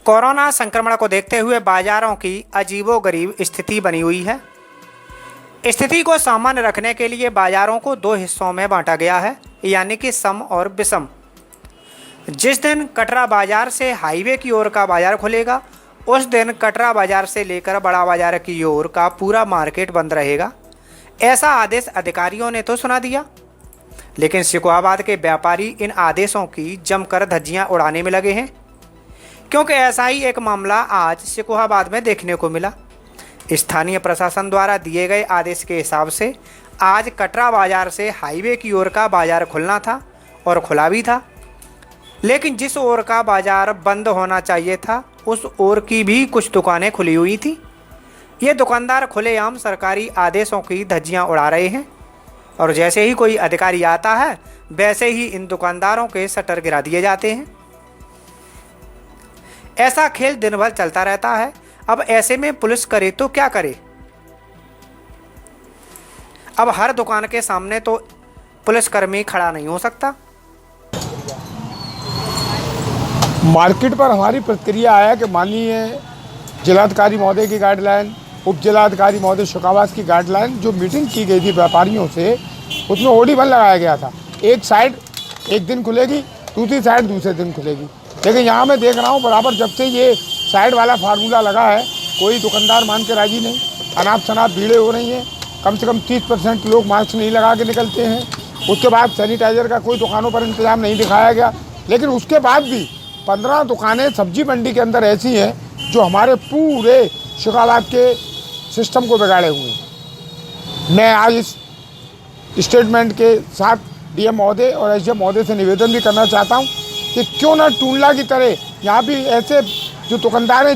Corona संक्रमण को देखते हुए बाजारों की अजीबोगरीब स्थिति बनी हुई है। स्थिति को सामान्य रखने के लिए बाजारों को दो हिस्सों में बांटा गया है, यानी कि सम और विषम। जिस दिन कटरा बाजार से हाईवे की ओर का बाजार खुलेगा, उस दिन कटरा बाजार से लेकर बड़ा बाजार की ओर का पूरा मार्केट बंद रहेगा। ऐसा आदेश अधिकारियों ने तो सुना दिया, लेकिन सिकोहाबाद के व्यापारी इन आदेशों की जमकर धज्जियां उड़ाने में लगे हैं, क्योंकि ऐसा ही एक मामला आज सिकोहाबाद में देखने को मिला। स्थानीय प्रशासन द्वारा दिए गए आदेश के हिसाब से आज कटरा बाजार से हाईवे की ओर का बाजार खुलना था और खुला भी था, लेकिन जिस ओर का बाजार बंद होना चाहिए था उस ओर की भी कुछ दुकानें खुली हुई थी। ये दुकानदार खुलेआम सरकारी आदेशों की धज्जियां उड़ा रहे हैं और जैसे ही कोई अधिकारी आता है वैसे ही इन दुकानदारों के शटर गिरा दिए जाते हैं। ऐसा खेल दिन भर चलता रहता है। अब ऐसे में पुलिस करे तो क्या करे? अब हर दुकान के सामने तो पुलिसकर्मी खड़ा नहीं हो सकता। मार्केट पर हमारी प्रतिक्रिया आया कि माननीय जिलाधिकारी महोदय की गाइडलाइन, उप जिलाधिकारी महोदय सिकोहाबाद की गाइडलाइन जो मीटिंग की गई थी व्यापारियों से, उसमें OD1 लगाया गया था। एक साइड एक दिन खुलेगी, दूसरी साइड दूसरे दिन खुलेगी। लेकिन यहाँ मैं देख रहा हूँ बराबर जब से ये साइड वाला फार्मूला लगा है, कोई दुकानदार मान के राजी नहीं। अनाप शनाप भीड़ें हो रही हैं। कम से कम 30% लोग मास्क नहीं लगा के निकलते हैं। उसके बाद सैनिटाइज़र का कोई दुकानों पर इंतजाम नहीं दिखाया गया। लेकिन उसके बाद भी 15 दुकानें सब्जी मंडी के अंदर ऐसी हैं जो हमारे पूरे सिकोहाबाद के सिस्टम को बिगाड़े हुए हैं। मैं आज इस स्टेटमेंट के साथ DM महोदय और SDM महोदय से निवेदन भी करना चाहता हूं कि क्यों ना टूंडला की तरह यहाँ भी ऐसे जो दुकानदार हैं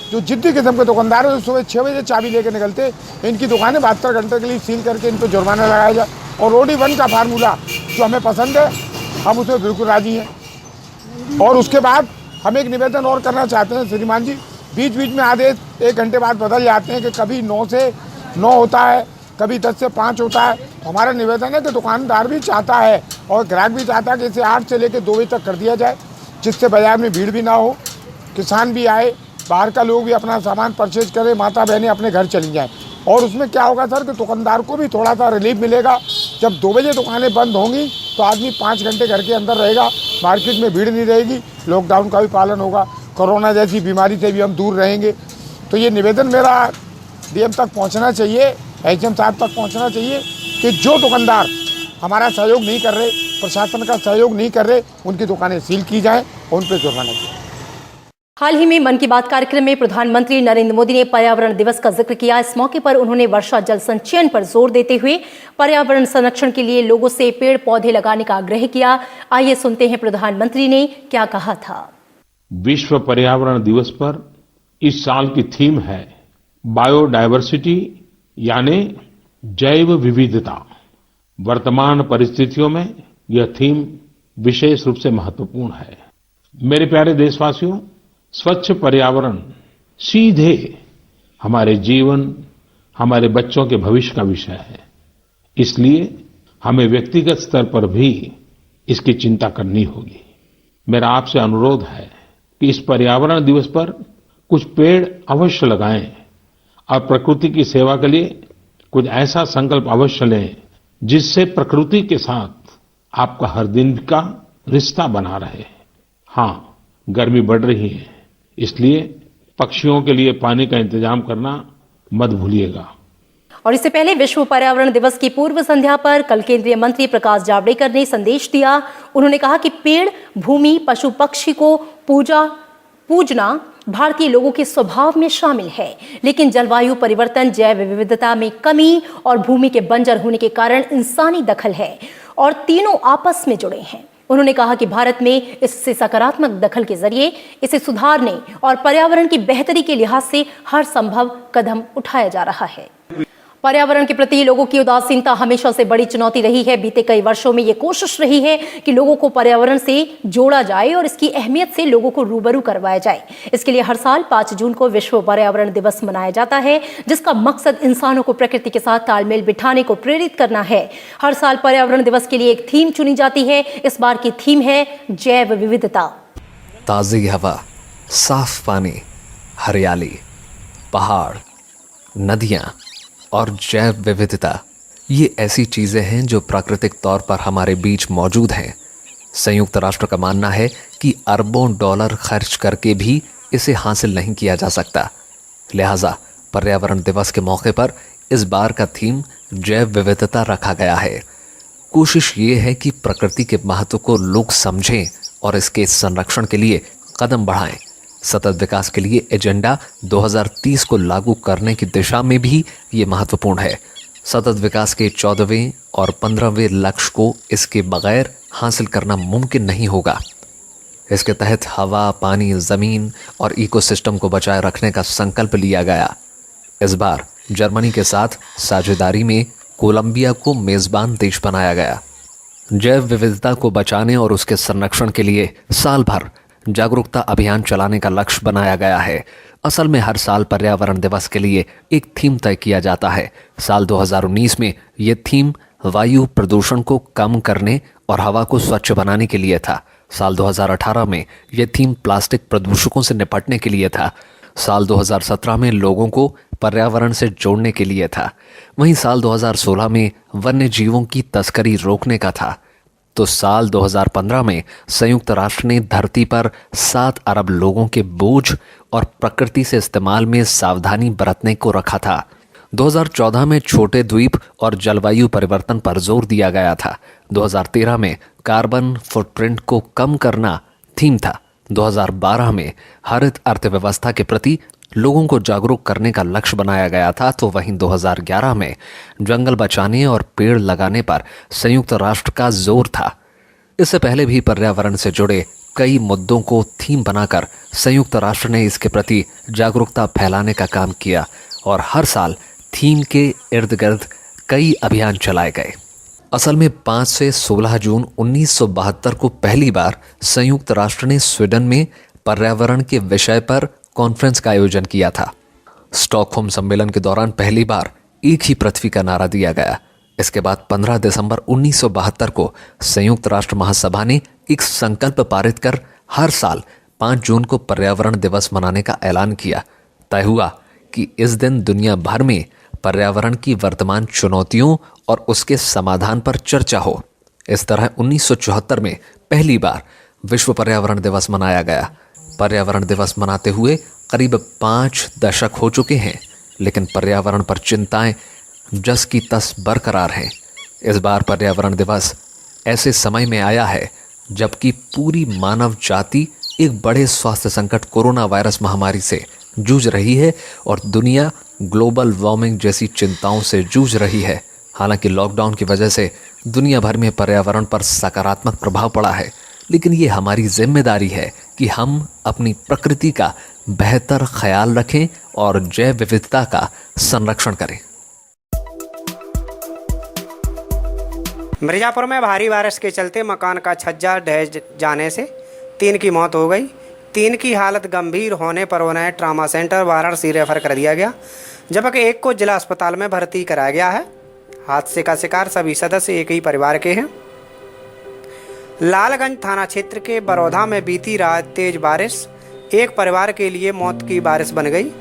जो जिद्दी किस्म के दुकानदार हैं, सुबह 6 बजे चाबी लेकर निकलते, इनकी दुकानें 72 घंटे के लिए सील करके इन पर जुर्माना लगाया जाए। और OD1 का फार्मूला जो हमें पसंद है, हम उसमें बिल्कुल राजी हैं। और उसके बाद हम एक निवेदन और करना चाहते हैं श्रीमान जी, बीच बीच में आदेश 1 घंटे बाद बदल जाते हैं कि कभी 9 से 9 होता है, कभी 10 से 5 होता है। तो हमारा निवेदन है कि दुकानदार भी चाहता है और ग्राहक भी चाहता है कि इसे 8 से लेकर 2 बजे तक कर दिया जाए, जिससे बाजार में भीड़ भी ना हो, किसान भी आए, बाहर का लोग भी अपना सामान परचेज करें, माता बहनें अपने घर चली जाएँ। और उसमें क्या होगा सर कि दुकानदार को भी थोड़ा सा रिलीफ मिलेगा। जब 2 बजे दुकानें बंद होंगी तो आदमी 5 घंटे घर के अंदर रहेगा, मार्केट में भीड़ नहीं रहेगी, लॉकडाउन का भी पालन होगा, कोरोना जैसी बीमारी से भी हम दूर रहेंगे। तो ये निवेदन मेरा DM तक पहुंचना चाहिए, SDM साहब तक पहुंचना चाहिए कि जो दुकानदार हमारा सहयोग नहीं कर रहे, प्रशासन का सहयोग नहीं कर रहे, उनकी दुकानें सील की जाएं और उन पर जुर्माना किया। हाल ही में मन की बात कार्यक्रम में प्रधानमंत्री नरेंद्र मोदी ने पर्यावरण दिवस का जिक्र किया। इस मौके पर उन्होंने वर्षा जल संचयन पर जोर देते हुए पर्यावरण संरक्षण के लिए लोगों से पेड़ पौधे लगाने का आग्रह किया। आइए सुनते हैं प्रधानमंत्री ने क्या कहा था। विश्व पर्यावरण दिवस पर इस साल की थीम है बायोडायवर्सिटी, यानी जैव विविधता। वर्तमान परिस्थितियों में यह थीम विशेष रूप से महत्वपूर्ण है। मेरे प्यारे देशवासियों, स्वच्छ पर्यावरण सीधे हमारे जीवन, हमारे बच्चों के भविष्य का विषय है। इसलिए हमें व्यक्तिगत स्तर पर भी इसकी चिंता करनी होगी। मेरा आपसे अनुरोध है कि इस पर्यावरण दिवस पर कुछ पेड़ अवश्य लगाएं और प्रकृति की सेवा के लिए कुछ ऐसा संकल्प अवश्य लें जिससे प्रकृति के साथ आपका हर दिन का रिश्ता बना रहे। हाँ, गर्मी बढ़ रही है, इसलिए पक्षियों के लिए पानी का इंतजाम करना मत भूलिएगा। और इससे पहले विश्व पर्यावरण दिवस की पूर्व संध्या पर कल केंद्रीय मंत्री प्रकाश जावड़ेकर ने संदेश दिया। उन्होंने कहा कि पेड़, भूमि, पशु पक्षी को पूजना भारतीय लोगों के स्वभाव में शामिल है, लेकिन जलवायु परिवर्तन, जैव विविधता में कमी और भूमि के बंजर होने के कारण इंसानी दखल है और तीनों आपस में जुड़े हैं। उन्होंने कहा कि भारत में इससे सकारात्मक दखल के जरिए इसे सुधारने और पर्यावरण की बेहतरी के लिहाज से हर संभव कदम उठाया जा रहा है। पर्यावरण के प्रति लोगों की उदासीनता हमेशा से बड़ी चुनौती रही है। बीते कई वर्षों में ये कोशिश रही है कि लोगों को पर्यावरण से जोड़ा जाए और इसकी अहमियत से लोगों को रूबरू करवाया जाए। इसके लिए हर साल 5 जून को विश्व पर्यावरण दिवस मनाया जाता है, जिसका मकसद इंसानों को प्रकृति के साथ तालमेल बिठाने को प्रेरित करना है। हर साल पर्यावरण दिवस के लिए एक थीम चुनी जाती है। इस बार की थीम है जैव विविधता। ताज़ी हवा, साफ पानी, हरियाली, पहाड़, नदियाँ और जैव विविधता, ये ऐसी चीज़ें हैं जो प्राकृतिक तौर पर हमारे बीच मौजूद हैं। संयुक्त राष्ट्र का मानना है कि अरबों डॉलर खर्च करके भी इसे हासिल नहीं किया जा सकता। लिहाजा पर्यावरण दिवस के मौके पर इस बार का थीम जैव विविधता रखा गया है। कोशिश ये है कि प्रकृति के महत्व को लोग समझें और इसके संरक्षण के लिए कदम बढ़ाएं। सतत विकास के लिए एजेंडा 2030 को लागू करने की दिशा में भी ये महत्वपूर्ण है। सतत विकास के 14वें और 15वें लक्ष्य को इसके बगैर हासिल करना मुमकिन नहीं होगा। इसके तहत हवा, पानी, ज़मीन और इकोसिस्टम को बचाए रखने का संकल्प लिया गया। इस बार जर्मनी के साथ साझेदारी में कोलंबिया को मेज़बान देश बनाया गया। जैव विविधता को बचाने और उसके संरक्षण के लिए साल भर जागरूकता अभियान चलाने का लक्ष्य बनाया गया है। असल में हर साल पर्यावरण दिवस के लिए एक थीम तय किया जाता है। साल 2019 में ये थीम वायु प्रदूषण को कम करने और हवा को स्वच्छ बनाने के लिए था। साल 2018 में यह थीम प्लास्टिक प्रदूषकों से निपटने के लिए था। साल 2017 में लोगों को पर्यावरण से जोड़ने के लिए था। वहीं साल 2016 में वन्य जीवों की तस्करी रोकने का था। तो साल 2015 में संयुक्त राष्ट्र ने धरती पर 7 अरब लोगों के बोझ और प्रकृति से इस्तेमाल में सावधानी बरतने को रखा था। 2014 में छोटे द्वीप और जलवायु परिवर्तन पर जोर दिया गया था। 2013 में कार्बन फुटप्रिंट को कम करना थीम था। 2012 में हरित अर्थव्यवस्था के प्रति लोगों को जागरूक करने का लक्ष्य बनाया गया था। तो वहीं 2011 में जंगल बचाने और पेड़ लगाने पर संयुक्त राष्ट्र का जोर था। इससे पहले भी पर्यावरण से जुड़े कई मुद्दों को थीम बनाकर संयुक्त राष्ट्र ने इसके प्रति जागरूकता फैलाने का काम किया और हर साल थीम के इर्द गिर्द कई अभियान चलाए गए। असल में 5 से 16 जून 1972 को पहली बार संयुक्त राष्ट्र ने स्वीडन में पर्यावरण के विषय पर कॉन्फ्रेंस का आयोजन किया था। स्टॉकहोम सम्मेलन के दौरान पहली बार एक ही पृथ्वी का नारा दिया गया। इसके बाद 15 दिसंबर 1972 को संयुक्त राष्ट्र महासभा ने एक संकल्प पारित कर हर साल 5 जून को पर्यावरण दिवस मनाने का ऐलान किया। तय हुआ कि इस दिन दुनिया भर में पर्यावरण की वर्तमान चुनौतियों और उसके समाधान पर चर्चा हो। इस तरह 1974 में पहली बार विश्व पर्यावरण दिवस मनाया गया। पर्यावरण दिवस मनाते हुए करीब 5 दशक हो चुके हैं, लेकिन पर्यावरण पर चिंताएं जस की तस बरकरार हैं। इस बार पर्यावरण दिवस ऐसे समय में आया है जबकि पूरी मानव जाति एक बड़े स्वास्थ्य संकट कोरोना वायरस महामारी से जूझ रही है और दुनिया ग्लोबल वार्मिंग जैसी चिंताओं से जूझ रही है। हालांकि लॉकडाउन की वजह से दुनिया भर में पर्यावरण पर सकारात्मक प्रभाव पड़ा है, लेकिन ये हमारी जिम्मेदारी है कि हम अपनी प्रकृति का बेहतर ख्याल रखें और जैव विविधता का संरक्षण करें। मिर्जापुर में भारी बारिश के चलते मकान का छज्जा ढह जाने से 3 की मौत हो गई। 3 की हालत गंभीर होने पर उन्हें ट्रामा सेंटर वाराणसी रेफर कर दिया गया, जबकि एक को जिला अस्पताल में भर्ती कराया गया है। हादसे का शिकार सभी सदस्य एक ही परिवार के हैं। लालगंज थाना क्षेत्र के बरौधा में बीती रात तेज बारिश एक परिवार के लिए मौत की बारिश बन गई।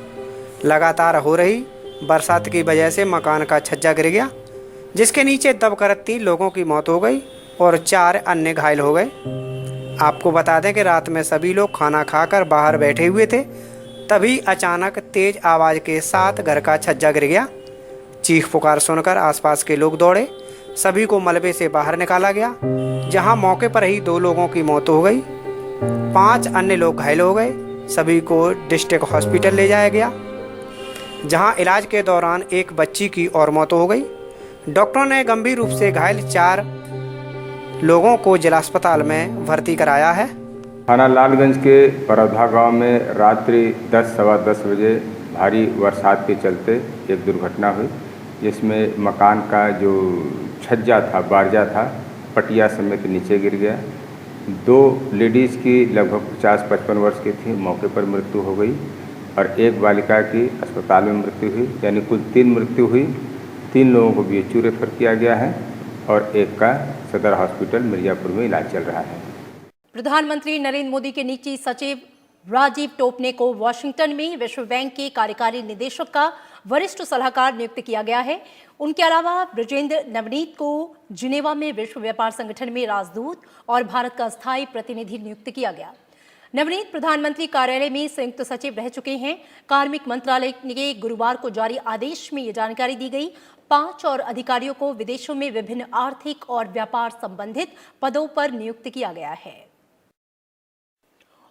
लगातार हो रही बरसात की वजह से मकान का छज्जा गिर गया, जिसके नीचे दबकर 3 लोगों की मौत हो गई और 4 अन्य घायल हो गए। आपको बता दें कि रात में सभी लोग खाना खाकर बाहर बैठे हुए थे, तभी अचानक तेज आवाज़ के साथ घर का छज्जा गिर गया। चीख पुकार सुनकर आसपास के लोग दौड़े। सभी को मलबे से बाहर निकाला गया, जहां मौके पर ही 2 लोगों की मौत हो गई। 5 अन्य लोग घायल हो गए। सभी को डिस्ट्रिक्ट हॉस्पिटल ले जाया गया, जहां इलाज के दौरान एक बच्ची की और मौत हो गई। डॉक्टरों ने गंभीर रूप से घायल 4 लोगों को जिला अस्पताल में भर्ती कराया है। थाना लालगंज के बरौधा गांव में रात्रि 10 सवा 10 बजे भारी बरसात के चलते एक दुर्घटना हुई, जिसमें मकान का जो छज्जा था, बारजा था, पटिया समेत नीचे गिर गया। 2 लेडीज़ की लगभग 50-55 वर्ष की थी, मौके पर मृत्यु हो गई और एक बालिका की अस्पताल में मृत्यु हुई। यानी कुल 3 मृत्यु हुई। 3 लोगों को BHU रेफर किया गया है और एक का सदर हॉस्पिटल मिर्जापुर में इलाज चल रहा है। प्रधानमंत्री नरेंद्र मोदी के निजी सचिव राजीव टोपने को वॉशिंगटन में विश्व बैंक के कार्यकारी निदेशक का वरिष्ठ सलाहकार नियुक्त किया गया है। उनके अलावा ब्रजेंद्र नवनीत को जिनेवा में विश्व व्यापार संगठन में राजदूत और भारत का स्थायी प्रतिनिधि नियुक्त किया गया। नवनीत प्रधानमंत्री कार्यालय में संयुक्त सचिव रह चुके हैं। कार्मिक मंत्रालय के गुरुवार को जारी आदेश में ये जानकारी दी गई। 5 और अधिकारियों को विदेशों में विभिन्न आर्थिक और व्यापार संबंधित पदों पर नियुक्त किया गया है।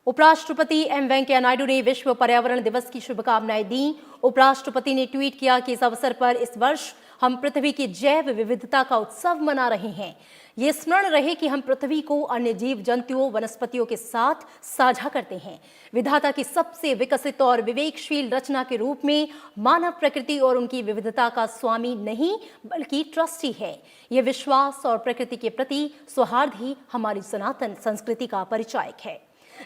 उपराष्ट्रपति एम वेंकैया नायडू ने विश्व पर्यावरण दिवस की शुभकामनाएं दी। उपराष्ट्रपति ने ट्वीट किया कि इस अवसर पर इस वर्ष हम पृथ्वी की जैव विविधता का उत्सव मना रहे हैं। ये स्मरण रहे कि हम पृथ्वी को अन्य जीव जंतुओं वनस्पतियों के साथ साझा करते हैं। विधाता की सबसे विकसित और विवेकशील रचना के रूप में मानव प्रकृति और उनकी विविधता का स्वामी नहीं बल्कि ट्रस्टी है। ये विश्वास और प्रकृति के प्रति सौहार्द ही हमारी सनातन संस्कृति का परिचायक है,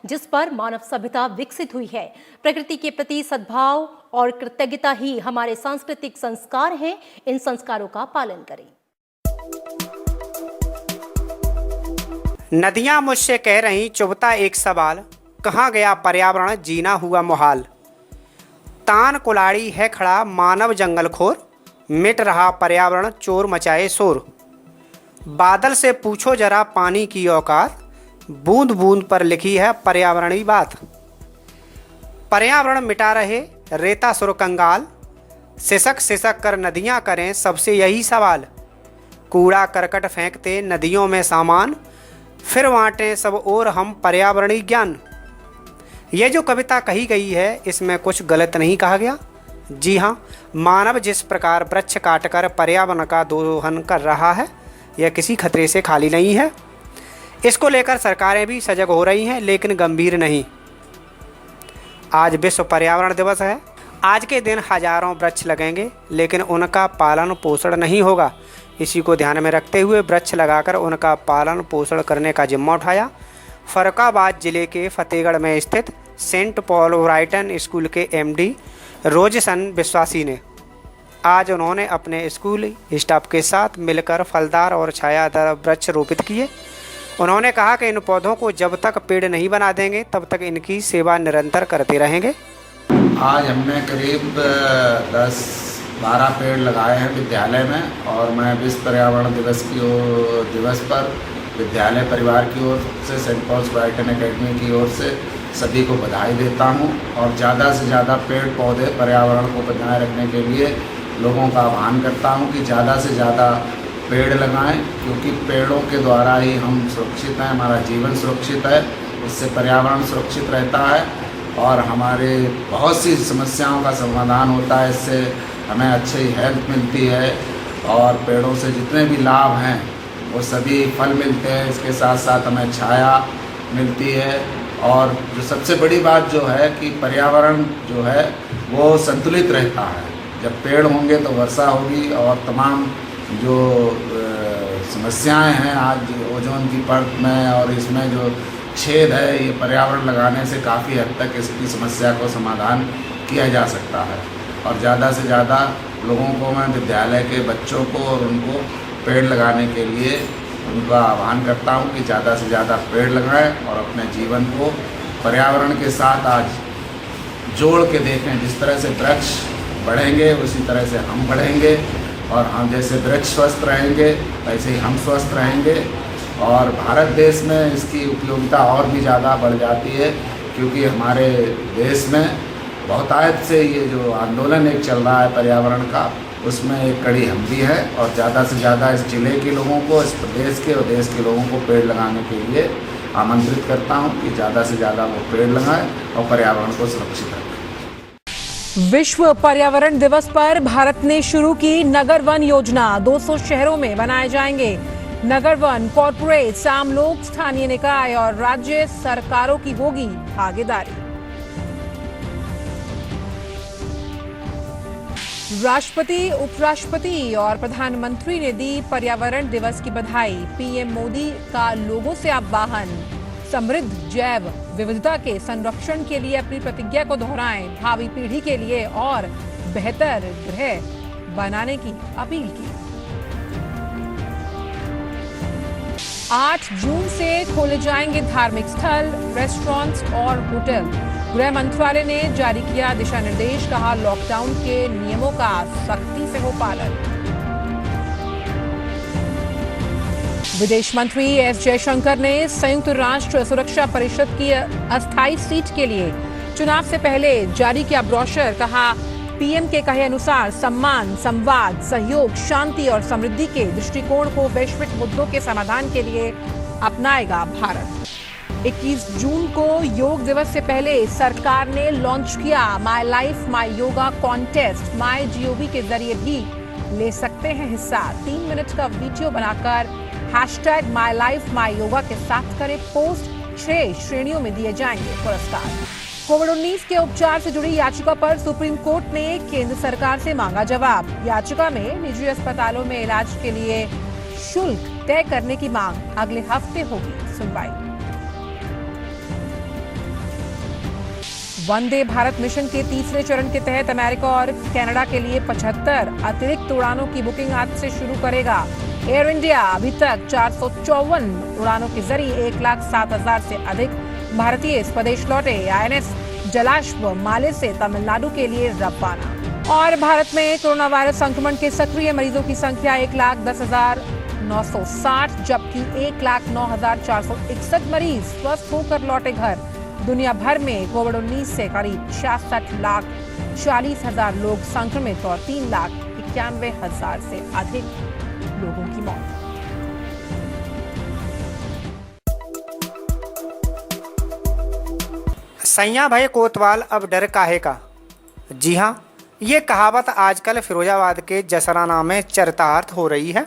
जिस पर मानव सभ्यता विकसित हुई है। प्रकृति के प्रति सद्भाव और कृतज्ञता ही हमारे सांस्कृतिक संस्कार हैं। इन संस्कारों का पालन करें। नदियां मुझसे कह रही चुभता एक सवाल, कहाँ गया पर्यावरण जीना हुआ मुहाल। तान कुलाड़ी है खड़ा मानव जंगलखोर, मिट रहा पर्यावरण चोर मचाए शोर। बादल से पूछो जरा पानी की औकात, बूंद बूंद पर लिखी है पर्यावरणीय बात। पर्यावरण मिटा रहे रेता सुर कंगाल, सिसक सिसक कर नदियां करें सबसे यही सवाल। कूड़ा करकट फेंकते नदियों में सामान, फिर बांटें सब और हम पर्यावरणीय ज्ञान। ये जो कविता कही गई है इसमें कुछ गलत नहीं कहा गया। जी हाँ, मानव जिस प्रकार वृक्ष काटकर पर्यावरण का दोहन कर रहा है यह किसी खतरे से खाली नहीं है। इसको लेकर सरकारें भी सजग हो रही हैं, लेकिन गंभीर नहीं। आज विश्व पर्यावरण दिवस है। आज के दिन हजारों वृक्ष लगेंगे, लेकिन उनका पालन पोषण नहीं होगा। इसी को ध्यान में रखते हुए वृक्ष लगाकर उनका पालन पोषण करने का जिम्मा उठाया फर्रुखाबाद जिले के फतेहगढ़ में स्थित सेंट पॉल ब्राइटन स्कूल के एमडी रोजसन विश्वासी ने। आज उन्होंने अपने स्कूल स्टाफ के साथ मिलकर फलदार और छायादार वृक्ष रोपित किए। उन्होंने कहा कि इन पौधों को जब तक पेड़ नहीं बना देंगे तब तक इनकी सेवा निरंतर करते रहेंगे। आज हमने करीब 10-12 पेड़ लगाए हैं विद्यालय में, और मैं विश्व पर्यावरण दिवस पर विद्यालय परिवार की ओर से सेंट पॉल्स ब्राइटन एकेडमी की ओर से सभी को बधाई देता हूं। और ज़्यादा से ज़्यादा पेड़ पौधे पर्यावरण को बनाए रखने के लिए लोगों का आह्वान करता हूं कि ज़्यादा से ज़्यादा पेड़ लगाएं, क्योंकि पेड़ों के द्वारा ही हम सुरक्षित हैं, हमारा जीवन सुरक्षित है, इससे पर्यावरण सुरक्षित रहता है और हमारे बहुत सी समस्याओं का समाधान होता है। इससे हमें अच्छी हेल्थ मिलती है और पेड़ों से जितने भी लाभ हैं वो सभी फल मिलते हैं। इसके साथ साथ हमें छाया मिलती है, और जो सबसे बड़ी बात जो है कि पर्यावरण जो है वो संतुलित रहता है। जब पेड़ होंगे तो वर्षा होगी, और तमाम जो समस्याएं हैं आज ओजोन की परत में और इसमें जो छेद है, ये पर्यावरण लगाने से काफ़ी हद तक इसकी समस्या को समाधान किया जा सकता है। और ज़्यादा से ज़्यादा लोगों को मैं विद्यालय के बच्चों को और उनको पेड़ लगाने के लिए उनका आह्वान करता हूँ कि ज़्यादा से ज़्यादा पेड़ लगाएं और अपने जीवन को पर्यावरण के साथ आज जोड़ के देखें। जिस तरह से वृक्ष बढ़ेंगे उसी तरह से हम बढ़ेंगे, और हम जैसे वृक्ष स्वस्थ रहेंगे वैसे ही हम स्वस्थ रहेंगे। और भारत देश में इसकी उपयोगिता और भी ज़्यादा बढ़ जाती है, क्योंकि हमारे देश में बहुतायत से ये जो आंदोलन एक चल रहा है पर्यावरण का, उसमें एक कड़ी हम भी है। और ज़्यादा से ज़्यादा इस जिले के लोगों को, इस प्रदेश के और देश के लोगों को पेड़ लगाने के लिए आमंत्रित करता हूँ कि ज़्यादा से ज़्यादा वो पेड़ लगाएं और पर्यावरण को सुरक्षित रखें। विश्व पर्यावरण दिवस पर भारत ने शुरू की नगर वन योजना। 200 शहरों में बनाए जाएंगे नगर वन। कॉर्पोरेट, आम लोग, स्थानीय निकाय और राज्य सरकारों की होगी भागीदारी। राष्ट्रपति, उपराष्ट्रपति और प्रधानमंत्री ने दी पर्यावरण दिवस की बधाई। पीएम मोदी का लोगों से आह्वान, समृद्ध जैव विविधता के संरक्षण के लिए अपनी प्रतिज्ञा को दोहराएं, भावी पीढ़ी के लिए और बेहतर ग्रह बनाने की अपील की। 8 जून से खोले जाएंगे धार्मिक स्थल, रेस्टोरेंट्स और होटल। गृह मंत्रालय ने जारी किया दिशा निर्देश, कहा लॉकडाउन के नियमों का सख्ती से हो पालन। विदेश मंत्री एस जयशंकर ने संयुक्त राष्ट्र सुरक्षा परिषद की अस्थायी सीट के लिए चुनाव से पहले जारी किया ब्रोशर, कहा पीएम के कहे अनुसार सम्मान, संवाद, सहयोग, शांति और समृद्धि के दृष्टिकोण को वैश्विक मुद्दों के समाधान के लिए अपनाएगा भारत। 21 जून को योग दिवस से पहले सरकार ने लॉन्च किया my life my yoga contest. MyGov के जरिए भी ले सकते हैं हिस्सा। 3 मिनट का वीडियो बनाकर #MyLifeMyYoga के साथ करें पोस्ट। 6 श्रेणियों में दिए जाएंगे पुरस्कार। कोविड-19 के उपचार से जुड़ी याचिका पर सुप्रीम कोर्ट ने केंद्र सरकार से मांगा जवाब। याचिका में निजी अस्पतालों में इलाज के लिए शुल्क तय करने की मांग, अगले हफ्ते होगी सुनवाई। वंदे भारत मिशन के तीसरे चरण के तहत अमेरिका और कनाडा के लिए 75 अतिरिक्त उड़ानों की बुकिंग आज से शुरू करेगा। एयर इंडिया अभी तक 454 उड़ानों के जरिए 1,07,000 से अधिक भारतीय स्वदेश लौटे। INS जलाश्व माले से तमिलनाडु के लिए रवाना। और भारत में कोरोना वायरस संक्रमण के सक्रिय मरीजों की संख्या 1,10,960, जबकि 1,09,461 मरीज स्वस्थ होकर लौटे घर। दुनिया भर में कोविड-19 से करीब 66,40,000 लोग संक्रमित और 3,91,000 से अधिक लोगों की मौत। सैया भय कोतवाल अब डर काहे का। जी हाँ, ये कहावत आजकल फिरोजाबाद के जसराना में चरितार्थ हो रही है,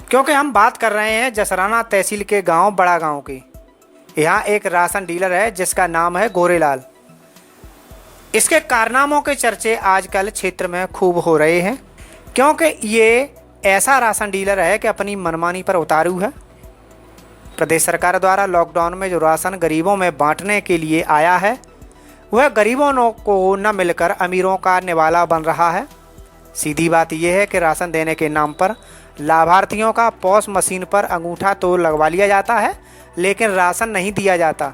क्योंकि हम बात कर रहे हैं जसराना तहसील के गांव बड़ा गांव की। यहाँ एक राशन डीलर है जिसका नाम है गोरेलाल। इसके कारनामों के चर्चे आजकल क्षेत्र में खूब हो रहे हैं, क्योंकि ये ऐसा राशन डीलर है कि अपनी मनमानी पर उतारू है। प्रदेश सरकार द्वारा लॉकडाउन में जो राशन गरीबों में बांटने के लिए आया है, वह गरीबों को न मिलकर अमीरों का निवाला बन रहा है। सीधी बात यह है कि राशन देने के नाम पर लाभार्थियों का पॉस मशीन पर अंगूठा तो लगवा लिया जाता है, लेकिन राशन नहीं दिया जाता।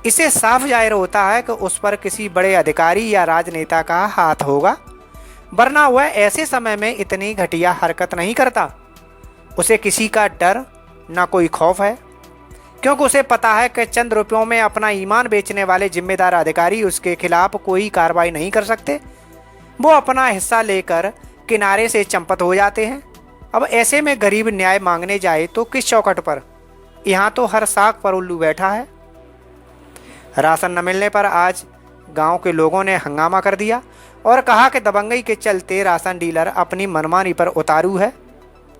इससे साफ जाहिर होता है कि उस पर किसी बड़े अधिकारी या राजनेता का हाथ होगा, वरना वह ऐसे समय में इतनी घटिया हरकत नहीं करता। उसे किसी का डर ना कोई खौफ है, क्योंकि उसे पता है कि चंद रुपयों में अपना ईमान बेचने वाले जिम्मेदार अधिकारी उसके खिलाफ कोई कार्रवाई नहीं कर सकते। वो अपना हिस्सा लेकर किनारे से चंपत हो जाते हैं। अब ऐसे में गरीब न्याय मांगने जाए तो किस चौखट पर? यहाँ तो हर साख पर उल्लू बैठा है। राशन न मिलने पर आज गांव के लोगों ने हंगामा कर दिया और कहा कि दबंगई के चलते राशन डीलर अपनी मनमानी पर उतारू है।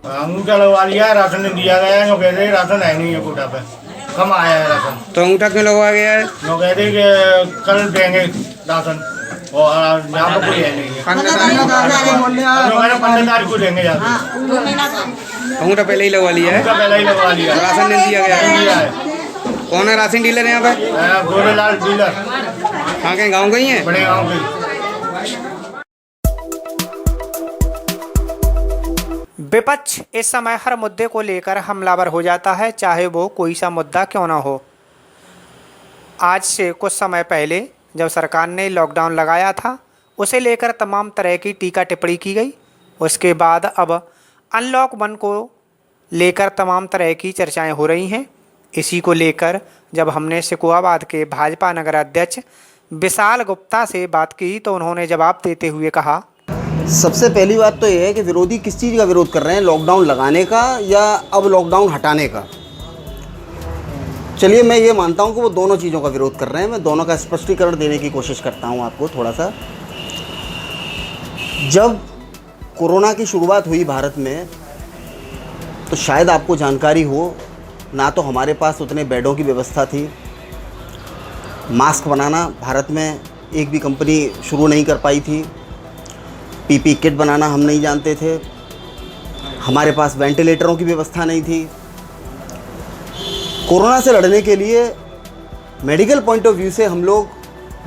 अंगूठा लगवा लिया, राशन नहीं दिया गया है। कह रहे राशन है नहीं है कोटा पे, कम आया है राशन। तो अंगूठा क्यों लगवा गया है? कह रहे कि कल देंगे राशन और यहाँ पर कोई है नहीं है। 15 तारीख को देंगे। अंगूठा पहले ही लगवा लिया है, पहले ही लगवा लिया। राशन नहीं दिया गया है। कौन है राशन डीलर यहाँ पे? गोरेलाल डीलर। कहाँ के गाँव गई है? बड़े गाँव गई। विपक्ष इस समय हर मुद्दे को लेकर हमलावर हो जाता है, चाहे वो कोई सा मुद्दा क्यों ना हो। आज से कुछ समय पहले जब सरकार ने लॉकडाउन लगाया था, उसे लेकर तमाम तरह की टीका टिप्पणी की गई। उसके बाद अब अनलॉक 1 को लेकर तमाम तरह की चर्चाएं हो रही हैं। इसी को लेकर जब हमने सिकुआबाद के भाजपा नगर अध्यक्ष विशाल गुप्ता से बात की तो उन्होंने जवाब देते हुए कहा, सबसे पहली बात तो ये है कि विरोधी किस चीज़ का विरोध कर रहे हैं, लॉकडाउन लगाने का या अब लॉकडाउन हटाने का। चलिए, मैं ये मानता हूँ कि वो दोनों चीज़ों का विरोध कर रहे हैं। मैं दोनों का स्पष्टीकरण देने की कोशिश करता हूँ आपको थोड़ा सा। जब कोरोना की शुरुआत हुई भारत में, तो शायद आपको जानकारी हो, ना तो हमारे पास उतने बेडों की व्यवस्था थी। मास्क बनाना भारत में एक भी कंपनी शुरू नहीं कर पाई थी। पीपी किट बनाना हम नहीं जानते थे। हमारे पास वेंटिलेटरों की व्यवस्था नहीं थी। कोरोना से लड़ने के लिए मेडिकल पॉइंट ऑफ व्यू से हम लोग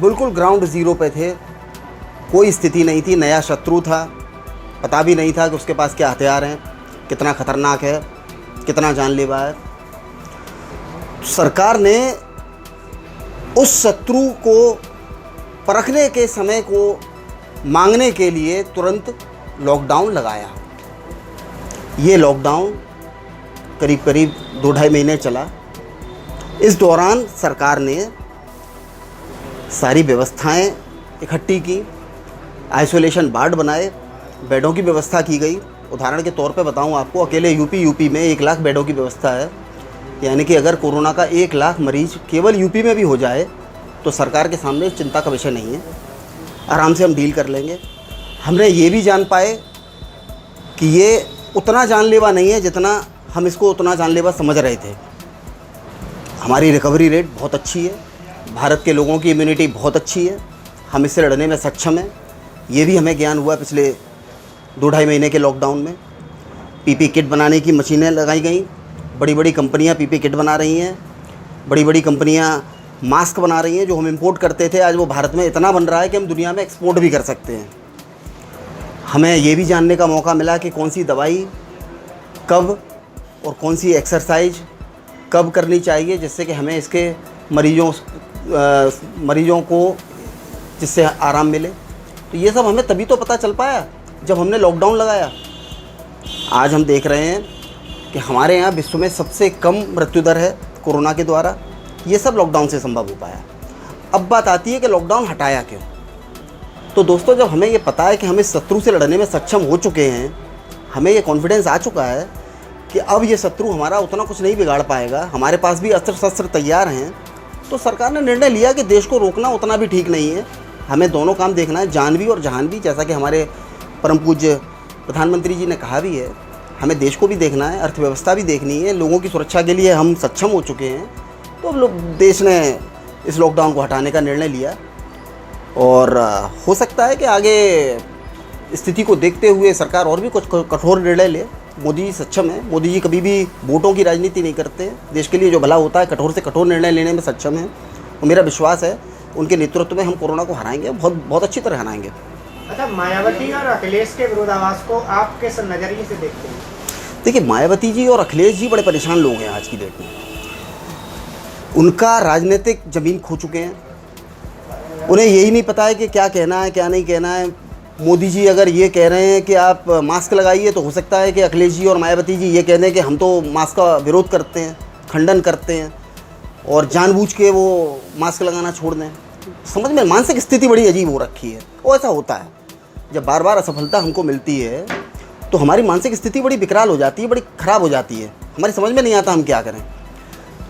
बिल्कुल ग्राउंड ज़ीरो पे थे। कोई स्थिति नहीं थी, नया शत्रु था, पता भी नहीं था कि उसके पास क्या हथियार हैं, कितना ख़तरनाक है, कितना जानलेवा है। सरकार ने उस शत्रु को परखने के समय को मांगने के लिए तुरंत लॉकडाउन लगाया। ये लॉकडाउन करीब करीब 2-2.5 महीने चला। इस दौरान सरकार ने सारी व्यवस्थाएं इकट्ठी की, आइसोलेशन वार्ड बनाए, बेडों की व्यवस्था की गई। उदाहरण के तौर पे बताऊं आपको, अकेले यूपी में 1 लाख बेडों की व्यवस्था है। यानी कि अगर कोरोना का 1 लाख मरीज केवल यूपी में भी हो जाए तो सरकार के सामने चिंता का विषय नहीं है, आराम से हम डील कर लेंगे। हमने ये भी जान पाए कि ये उतना जानलेवा नहीं है जितना हम इसको उतना जानलेवा समझ रहे थे। हमारी रिकवरी रेट बहुत अच्छी है, भारत के लोगों की इम्यूनिटी बहुत अच्छी है, हम इससे लड़ने में सक्षम हैं। ये भी हमें ज्ञान हुआ पिछले 2-2.5 महीने के लॉकडाउन में। पीपी किट बनाने की मशीनें लगाई गई, बड़ी बड़ी कंपनियां पीपी किट बना रही हैं, बड़ी बड़ी कंपनियां मास्क बना रही हैं। जो हम इंपोर्ट करते थे आज वो भारत में इतना बन रहा है कि हम दुनिया में एक्सपोर्ट भी कर सकते हैं। हमें ये भी जानने का मौका मिला कि कौन सी दवाई कब और कौन सी एक्सरसाइज कब करनी चाहिए जिससे कि हमें इसके मरीजों को जिससे आराम मिले। तो ये सब हमें तभी तो पता चल पाया जब हमने लॉकडाउन लगाया। आज हम देख रहे हैं कि हमारे यहाँ विश्व में सबसे कम मृत्यु दर है कोरोना के द्वारा। ये सब लॉकडाउन से संभव हो पाया। अब बात आती है कि लॉकडाउन हटाया क्यों। तो दोस्तों, जब हमें ये पता है कि हम इस शत्रु से लड़ने में सक्षम हो चुके हैं, हमें ये कॉन्फिडेंस आ चुका है कि अब ये शत्रु हमारा उतना कुछ नहीं बिगाड़ पाएगा, हमारे पास भी अस्त्र शस्त्र तैयार हैं, तो सरकार ने निर्णय लिया कि देश को रोकना उतना भी ठीक नहीं है। हमें दोनों काम देखना है, जान भी और जहान भी। जैसा कि हमारे परम पूज्य प्रधानमंत्री जी ने कहा भी है, हमें देश को भी देखना है, अर्थव्यवस्था भी देखनी है। लोगों की सुरक्षा के लिए हम सक्षम हो चुके हैं। तो अब देश ने इस लॉकडाउन को हटाने का निर्णय लिया और हो सकता है कि आगे स्थिति को देखते हुए सरकार और भी कुछ कठोर निर्णय ले। मोदी जी सक्षम है, मोदी जी कभी भी वोटों की राजनीति नहीं करते हैं। देश के लिए जो भला होता है कठोर से कठोर निर्णय लेने में सक्षम है। और मेरा विश्वास है उनके नेतृत्व में हम कोरोना को हराएंगे, बहुत अच्छी तरह हराएंगे। अच्छा, मायावती और अखिलेश के विरोधाभास को आप किस नज़रिए से देखते हैं? देखिए, मायावती जी और अखिलेश जी बड़े परेशान लोग हैं आज की डेट में। उनका राजनीतिक जमीन खो चुके हैं। उन्हें यही नहीं पता है कि क्या कहना है क्या नहीं कहना है। मोदी जी अगर ये कह रहे हैं कि आप मास्क लगाइए, तो हो सकता है कि अखिलेश जी और मायावती जी ये कह दें कि हम तो मास्क का विरोध करते हैं, खंडन करते हैं, और जानबूझ के वो मास्क लगाना छोड़ दें। समझ में मानसिक स्थिति बड़ी अजीब हो रखी है। और ऐसा होता है, जब बार बार असफलता हमको मिलती है तो हमारी मानसिक स्थिति बड़ी विकराल हो जाती है, बड़ी ख़राब हो जाती है। हमारी समझ में नहीं आता हम क्या करें।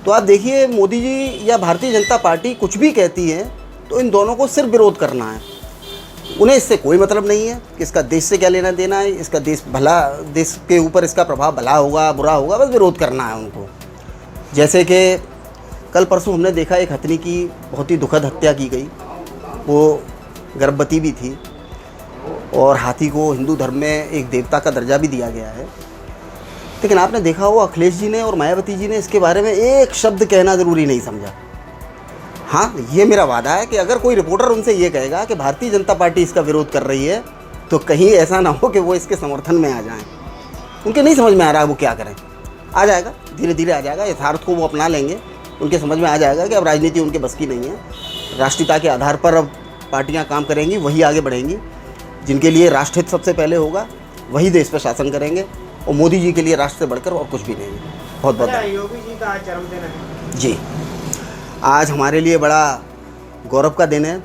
तो आप देखिए, मोदी जी या भारतीय जनता पार्टी कुछ भी कहती है तो इन दोनों को सिर्फ विरोध करना है। उन्हें इससे कोई मतलब नहीं है कि इसका देश से क्या लेना देना है, इसका देश के ऊपर इसका प्रभाव भला होगा बुरा होगा, बस विरोध करना है उनको। जैसे कि कल परसों हमने देखा एक हथनी की बहुत ही दुखद हत्या की गई। वो गर्भवती भी थी और हाथी को हिंदू धर्म में एक देवता का दर्जा भी दिया गया है। लेकिन आपने देखा हो, अखिलेश जी ने और मायावती जी ने इसके बारे में एक शब्द कहना ज़रूरी नहीं समझा। हाँ, ये मेरा वादा है कि अगर कोई रिपोर्टर उनसे ये कहेगा कि भारतीय जनता पार्टी इसका विरोध कर रही है, तो कहीं ऐसा ना हो कि वो इसके समर्थन में आ जाएं। उनके नहीं समझ में आ रहा है वो क्या करें। आ जाएगा, धीरे धीरे आ जाएगा, यथार्थ को वो अपना लेंगे। उनके समझ में आ जाएगा कि अब राजनीति उनके बस की नहीं है। राष्ट्रीयता के आधार पर अब पार्टियाँ काम करेंगी, वही आगे बढ़ेंगी। जिनके लिए राष्ट्रहित सबसे पहले होगा वही देश पर शासन करेंगे, और मोदी जी के लिए राष्ट्र से बढ़कर और कुछ भी नहीं है। बहुत बहुत योगी जी का आज जन्मदिन है जी। आज हमारे लिए बड़ा गौरव का दिन है।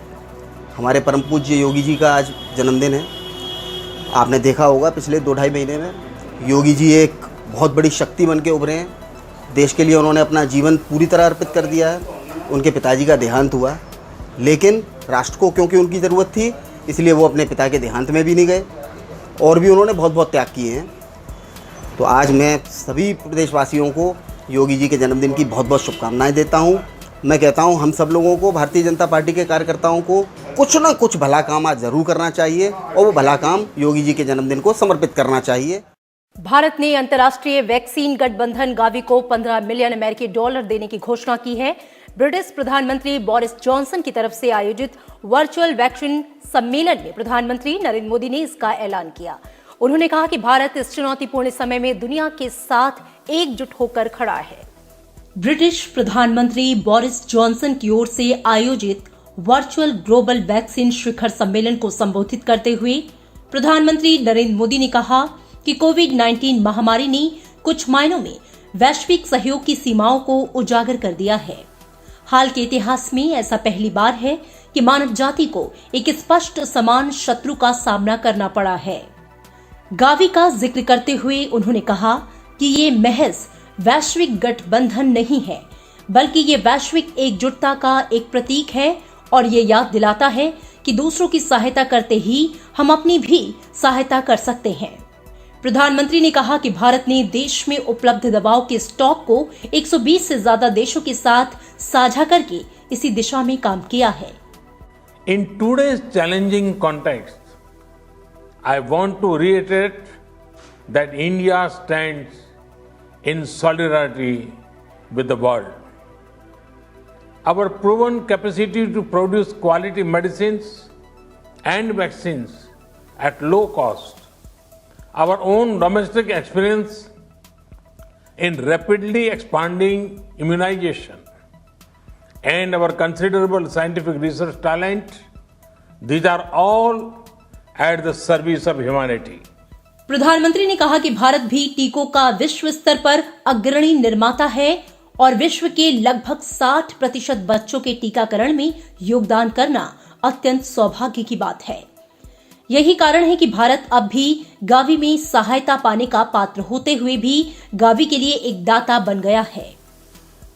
हमारे परम पूज्य योगी जी का आज जन्मदिन है। आपने देखा होगा पिछले 2-2.5 महीने में योगी जी एक बहुत बड़ी शक्ति बन के उभरे हैं। देश के लिए उन्होंने अपना जीवन पूरी तरह अर्पित कर दिया है। उनके पिताजी का देहांत हुआ, लेकिन राष्ट्र को क्योंकि उनकी ज़रूरत थी, इसलिए वो अपने पिता के देहांत में भी नहीं गए, और भी उन्होंने बहुत बहुत त्याग किए हैं। तो आज मैं सभी प्रदेशवासियों को योगी जी के जन्मदिन की बहुत बहुत शुभकामनाएं देता हूं। मैं कहता हूं, हम सब लोगों को, भारतीय जनता पार्टी के कार्यकर्ताओं को कुछ ना कुछ भला काम आज ज़रूर करना चाहिए, और वो भला काम योगी जी के जन्मदिन को समर्पित करना चाहिए। भारत ने अंतर्राष्ट्रीय वैक्सीन गठबंधन गावी को $15 मिलियन अमेरिकी डॉलर देने की घोषणा की है। ब्रिटिश प्रधानमंत्री बोरिस जॉनसन की तरफ से आयोजित वर्चुअल वैक्सीन सम्मेलन में प्रधानमंत्री नरेंद्र मोदी ने इसका ऐलान किया। उन्होंने कहा कि भारत इस चुनौतीपूर्ण समय में दुनिया के साथ एकजुट होकर खड़ा है। ब्रिटिश प्रधानमंत्री बोरिस जॉनसन की ओर से आयोजित वर्चुअल ग्लोबल वैक्सीन शिखर सम्मेलन को संबोधित करते हुए प्रधानमंत्री नरेंद्र मोदी ने कहा कि कोविड-19 महामारी ने कुछ मायनों में वैश्विक सहयोग की सीमाओं को उजागर कर दिया है। हाल के इतिहास में ऐसा पहली बार है कि मानव जाति को एक स्पष्ट समान शत्रु का सामना करना पड़ा है। गावी का जिक्र करते हुए उन्होंने कहा कि ये महज वैश्विक गठबंधन नहीं है, बल्कि ये वैश्विक एकजुटता का एक प्रतीक है और ये याद दिलाता है कि दूसरों की सहायता करते ही हम अपनी भी सहायता कर सकते हैं। प्रधानमंत्री ने कहा कि भारत ने देश में उपलब्ध दवाओं के स्टॉक को 120 से ज्यादा देशों के साथ साझा करके इसी दिशा में काम किया है। In today's challenging context, I want to reiterate that India stands in solidarity with the world. Our proven capacity to produce quality medicines and vaccines at low cost, our own domestic experience in rapidly expanding immunization, and our considerable scientific research talent, these are all at the service of humanity. प्रधानमंत्री ने कहा कि भारत भी टीकों का विश्व स्तर पर अग्रणी निर्माता है और विश्व के लगभग 60% बच्चों के टीकाकरण में योगदान करना अत्यंत सौभाग्य की बात है। यही कारण है कि भारत अब भी गावी में सहायता पाने का पात्र होते हुए भी गावी के लिए एक दाता बन गया है।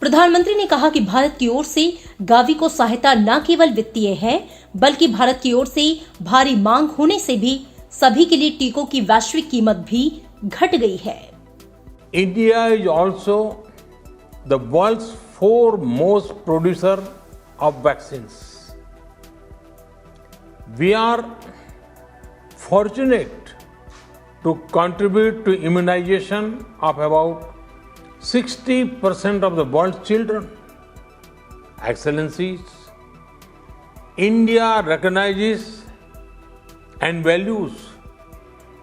प्रधानमंत्री ने कहा कि भारत की ओर से गावी को सहायता न केवल वित्तीय है, बल्कि भारत की ओर से भारी मांग होने से भी सभी के लिए टीकों की वैश्विक कीमत भी घट गई है। India is also the world's foremost producer of vaccines. We are fortunate to contribute to immunization of about 60% of the world's children. Excellencies, India recognizes and values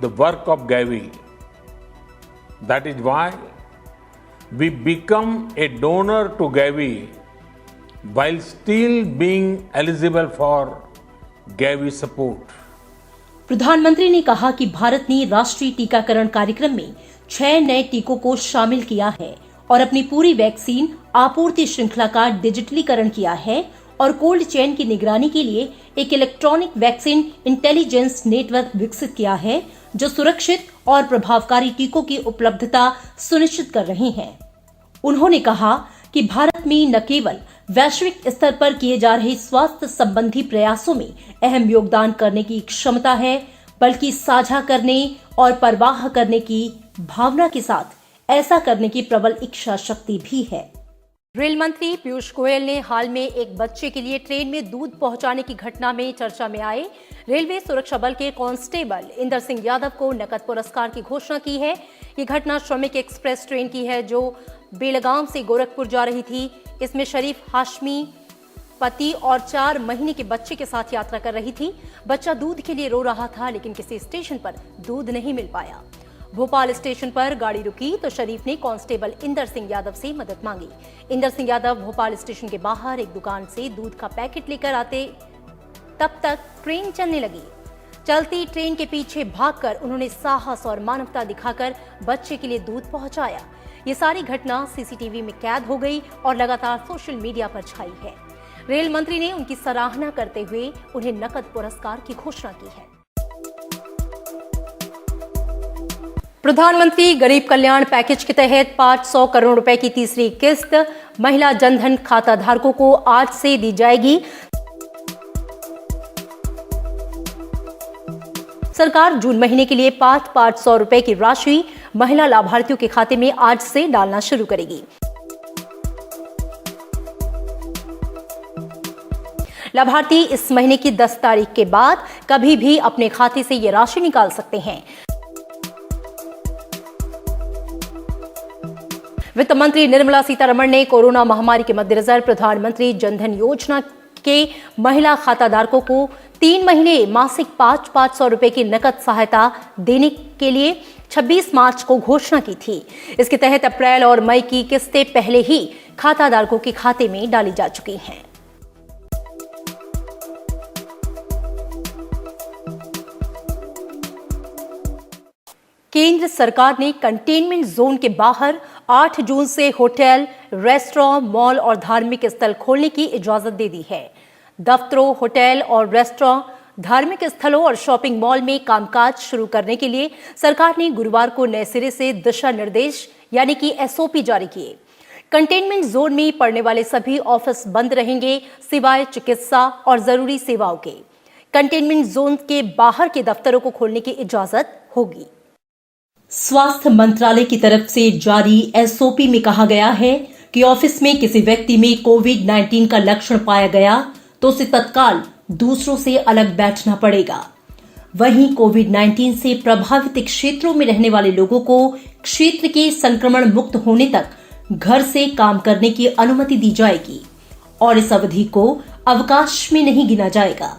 the work of Gavi. That is why we become a donor to Gavi while still being eligible for Gavi support. प्रधानमंत्री ने कहा कि भारत ने राष्ट्रीय टीकाकरण कार्यक्रम में 6 नए टीकों को शामिल किया है और अपनी पूरी वैक्सीन आपूर्ति श्रृंखला का डिजिटलीकरण किया है और कोल्ड चेन की निगरानी के लिए एक इलेक्ट्रॉनिक वैक्सीन इंटेलिजेंस नेटवर्क विकसित किया है, जो सुरक्षित और प्रभावकारी टीकों की उपलब्धता सुनिश्चित कर रहे हैं। उन्होंने कहा कि भारत में न केवल वैश्विक स्तर पर किए जा रहे स्वास्थ्य संबंधी प्रयासों में अहम योगदान करने की क्षमता है, बल्कि साझा करने और परवाह करने की भावना के साथ ऐसा करने की प्रबल इच्छा शक्ति भी है। रेल मंत्री पीयूष गोयल ने हाल में एक बच्चे के लिए ट्रेन में दूध पहुंचाने की घटना में चर्चा में आए रेलवे सुरक्षा बल के कांस्टेबल इंदर सिंह यादव को नकद पुरस्कार की घोषणा की है। ये घटना श्रमिक एक्सप्रेस ट्रेन की है जो बेलगाम से गोरखपुर जा रही थी। इसमें शरीफ हाशमी पति और 4 महीने के बच्चे के साथ यात्रा कर रही थी। बच्चा दूध के लिए रो रहा था, लेकिन किसी स्टेशन पर दूध नहीं मिल पाया। भोपाल स्टेशन पर गाड़ी रुकी तो शरीफ ने कांस्टेबल इंदर सिंह यादव से मदद मांगी। इंदर सिंह यादव भोपाल स्टेशन के बाहर एक दुकान से दूध का पैकेट लेकर आते, तब तक ट्रेन चलने लगी। चलती ट्रेन के पीछे भागकर उन्होंने साहस और मानवता दिखाकर बच्चे के लिए दूध पहुंचाया। ये सारी घटना सीसीटीवी में कैद हो गई और लगातार सोशल मीडिया पर छाई है। रेल मंत्री ने उनकी सराहना करते हुए उन्हें नकद पुरस्कार की घोषणा की है। प्रधानमंत्री गरीब कल्याण पैकेज के तहत 500 करोड़ रुपए की तीसरी किस्त महिला जनधन खाता धारकों को आज से दी जाएगी। सरकार जून महीने के लिए 500 रुपए की राशि महिला लाभार्थियों के खाते में आज से डालना शुरू करेगी। लाभार्थी इस महीने की 10 तारीख के बाद कभी भी अपने खाते से ये राशि निकाल सकते हैं। वित्त मंत्री निर्मला सीतारमण ने कोरोना महामारी के मद्देनजर प्रधानमंत्री जनधन योजना के महिला खाताधारकों को 3 महीने मासिक 500 रुपए की नकद सहायता देने के लिए 26 मार्च को घोषणा की थी। इसके तहत अप्रैल और मई की किस्तें पहले ही खाता धारकों के खाते में डाली जा चुकी हैं। केंद्र सरकार ने कंटेनमेंट जोन के बाहर 8 जून से होटल, रेस्टोरेंट, मॉल और धार्मिक स्थल खोलने की इजाजत दे दी है। दफ्तरों, होटल और रेस्टोरेंट, धार्मिक स्थलों और शॉपिंग मॉल में कामकाज शुरू करने के लिए सरकार ने गुरुवार को नए सिरे से दिशा निर्देश यानी कि एसओपी जारी किए। कंटेनमेंट जोन में पड़ने वाले सभी ऑफिस बंद रहेंगे सिवाय चिकित्सा और जरूरी सेवाओं के। कंटेनमेंट जोन के बाहर के दफ्तरों को खोलने की इजाजत होगी। स्वास्थ्य मंत्रालय की तरफ से जारी एसओपी में कहा गया है कि ऑफिस में किसी व्यक्ति में कोविड-19 का लक्षण पाया गया तो उसे तत्काल दूसरों से अलग बैठना पड़ेगा। वहीं कोविड-19 से प्रभावित क्षेत्रों में रहने वाले लोगों को क्षेत्र के संक्रमण मुक्त होने तक घर से काम करने की अनुमति दी जाएगी और इस अवधि को अवकाश में नहीं गिना जाएगा।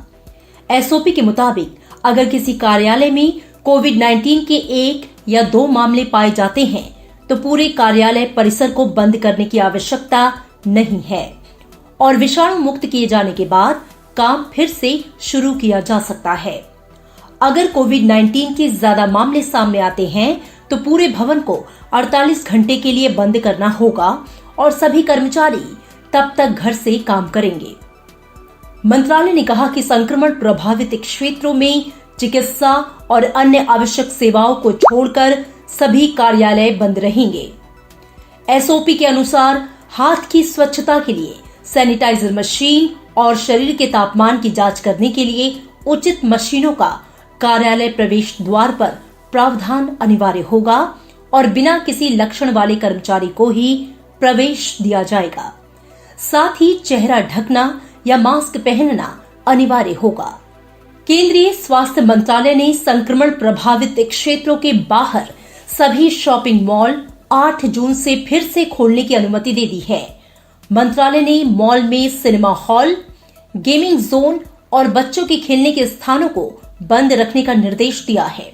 एसओपी के मुताबिक अगर किसी कार्यालय में कोविड-19 के 1 या 2 मामले पाए जाते हैं तो पूरे कार्यालय परिसर को बंद करने की आवश्यकता नहीं है और विषाणु मुक्त किए जाने के बाद काम फिर से शुरू किया जा सकता है। अगर कोविड-19 के ज्यादा मामले सामने आते हैं तो पूरे भवन को 48 घंटे के लिए बंद करना होगा और सभी कर्मचारी तब तक घर से काम करेंगे। मंत्रालय ने कहा कि संक्रमण प्रभावित क्षेत्रों में चिकित्सा और अन्य आवश्यक सेवाओं को छोड़कर सभी कार्यालय बंद रहेंगे। एसओपी के अनुसार हाथ की स्वच्छता के लिए सैनिटाइजर मशीन और शरीर के तापमान की जांच करने के लिए उचित मशीनों का कार्यालय प्रवेश द्वार पर प्रावधान अनिवार्य होगा और बिना किसी लक्षण वाले कर्मचारी को ही प्रवेश दिया जाएगा। साथ ही चेहरा ढकना या मास्क पहनना अनिवार्य होगा। केंद्रीय स्वास्थ्य मंत्रालय ने संक्रमण प्रभावित क्षेत्रों के बाहर सभी शॉपिंग मॉल 8 जून से फिर से खोलने की अनुमति दे दी है। मंत्रालय ने मॉल में सिनेमा हॉल, गेमिंग जोन और बच्चों के खेलने के स्थानों को बंद रखने का निर्देश दिया है।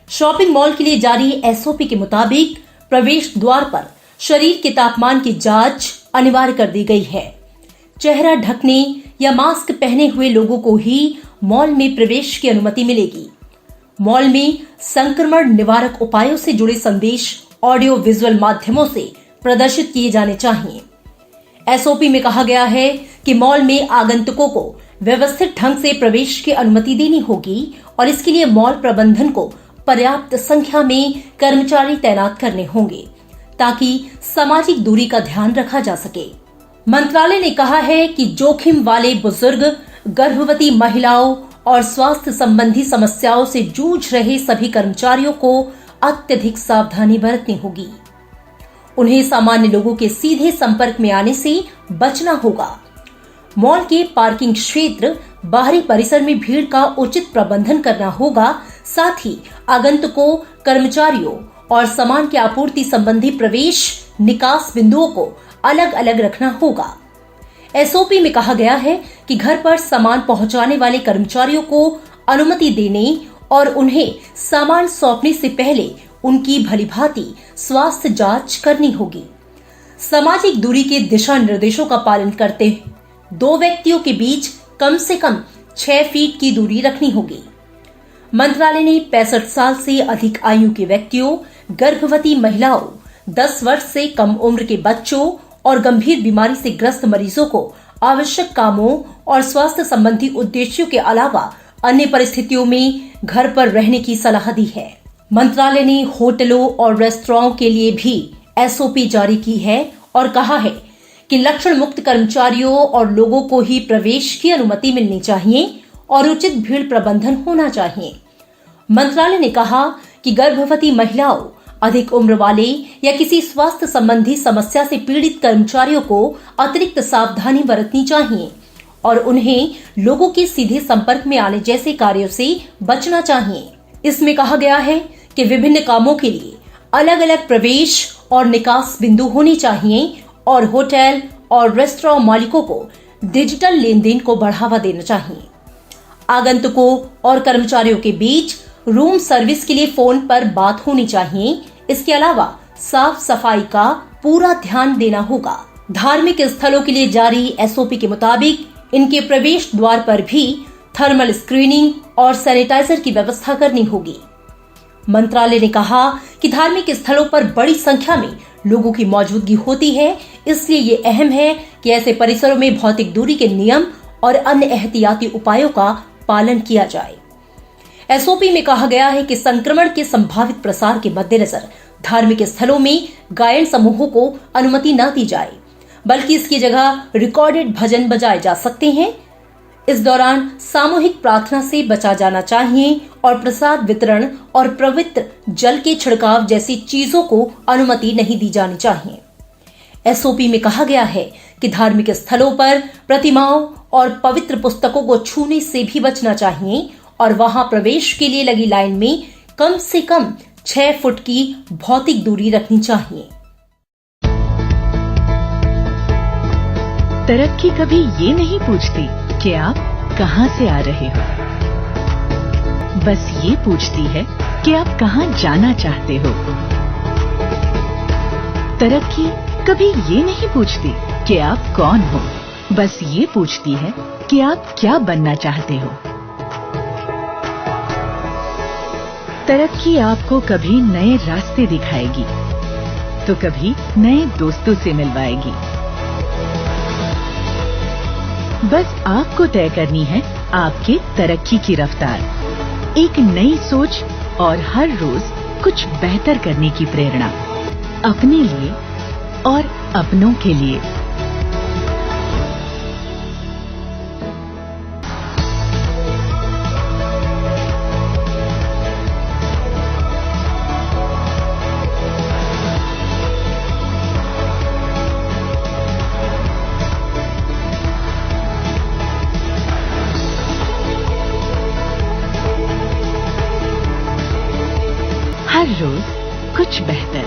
शॉपिंग मॉल के लिए जारी एसओपी के मुताबिक प्रवेश द्वार पर शरीर के तापमान की जांच अनिवार्य कर दी गई है। चेहरा ढकने या मास्क पहने हुए लोगों को ही मॉल में प्रवेश की अनुमति मिलेगी। मॉल में संक्रमण निवारक उपायों से जुड़े संदेश ऑडियो विजुअल माध्यमों से प्रदर्शित किए जाने चाहिए। एसओपी में कहा गया है कि मॉल में आगंतुकों को व्यवस्थित ढंग से प्रवेश की अनुमति देनी होगी और इसके लिए मॉल प्रबंधन को पर्याप्त संख्या में कर्मचारी तैनात करने होंगे ताकि सामाजिक दूरी का ध्यान रखा जा सके। मंत्रालय ने कहा है कि जोखिम वाले बुजुर्ग, गर्भवती महिलाओं और स्वास्थ्य संबंधी समस्याओं से जूझ रहे सभी कर्मचारियों को अत्यधिक सावधानी बरतनी होगी। उन्हें सामान्य लोगों के सीधे संपर्क में आने से बचना होगा। मॉल के पार्किंग क्षेत्र, बाहरी परिसर में भीड़ का उचित प्रबंधन करना होगा। साथ ही आगंतुकों, कर्मचारियों और सामान की आपूर्ति संबंधी प्रवेश निकास बिंदुओं को अलग अलग रखना होगा। एसओपी में कहा गया है कि घर पर सामान पहुंचाने वाले कर्मचारियों को अनुमति देने और उन्हें सामान सौंपने से पहले उनकी भलीभांति स्वास्थ्य जांच करनी होगी। सामाजिक दूरी के दिशा निर्देशों का पालन करते हुए 2 व्यक्तियों के बीच कम से कम 6 फीट की दूरी रखनी होगी। मंत्रालय ने 65 साल से अधिक आयु के व्यक्तियों, गर्भवती महिलाओं, 10 वर्ष से कम उम्र के बच्चों और गंभीर बीमारी से ग्रस्त मरीजों को आवश्यक कामों और स्वास्थ्य संबंधी उद्देश्यों के अलावा अन्य परिस्थितियों में घर पर रहने की सलाह दी है। मंत्रालय ने होटलों और रेस्तरां के लिए भी एसओपी जारी की है और कहा है कि लक्षण मुक्त कर्मचारियों और लोगों को ही प्रवेश की अनुमति मिलनी चाहिए और उचित भीड़ प्रबंधन होना चाहिए। मंत्रालय ने कहा कि गर्भवती महिलाओं, अधिक उम्र वाले या किसी स्वास्थ्य संबंधी समस्या से पीड़ित कर्मचारियों को अतिरिक्त सावधानी बरतनी चाहिए और उन्हें लोगों के सीधे संपर्क में आने जैसे कार्यों से बचना चाहिए। इसमें कहा गया है कि विभिन्न कामों के लिए अलग अलग प्रवेश और निकास बिंदु होने चाहिए और होटल और रेस्तरां मालिकों को डिजिटल लेन देन को बढ़ावा देना चाहिए। आगंतुकों और कर्मचारियों के बीच रूम सर्विस के लिए फोन पर बात होनी चाहिए। इसके अलावा साफ सफाई का पूरा ध्यान देना होगा। धार्मिक स्थलों के लिए जारी एसओपी के मुताबिक इनके प्रवेश द्वार पर भी थर्मल स्क्रीनिंग और सैनिटाइजर की व्यवस्था करनी होगी। मंत्रालय ने कहा कि धार्मिक स्थलों पर बड़ी संख्या में लोगों की मौजूदगी होती है, इसलिए ये अहम है कि ऐसे परिसरों में भौतिक दूरी के नियम और अन्य एहतियाती उपायों का पालन किया जाए। एसओपी में कहा गया है कि संक्रमण के संभावित प्रसार के मद्देनजर धार्मिक स्थलों में गायन समूहों को अनुमति न दी जाए, बल्कि इसकी जगह रिकॉर्डेड भजन बजाए जा सकते हैं। इस दौरान सामूहिक प्रार्थना से बचा जाना चाहिए और प्रसाद वितरण और पवित्र जल के छिड़काव जैसी चीजों को अनुमति नहीं दी जानी चाहिए। एसओपी में कहा गया है कि धार्मिक स्थलों पर प्रतिमाओं और पवित्र पुस्तकों को छूने से भी बचना चाहिए और वहां प्रवेश के लिए लगी लाइन में कम से कम 6 फुट की भौतिक दूरी रखनी चाहिए। तरक्की कभी ये नहीं पूछती कि आप कहां से आ रहे हो, बस ये पूछती है कि आप कहां जाना चाहते हो। तरक्की कभी ये नहीं पूछती कि आप कौन हो, बस ये पूछती है कि आप क्या बनना चाहते हो। तरक्की आपको कभी नए रास्ते दिखाएगी तो कभी नए दोस्तों से मिलवाएगी। बस आपको तय करनी है आपके तरक्की की रफ्तार, एक नई सोच और हर रोज कुछ बेहतर करने की प्रेरणा, अपने लिए और अपनों के लिए। हर रोज कुछ बेहतर।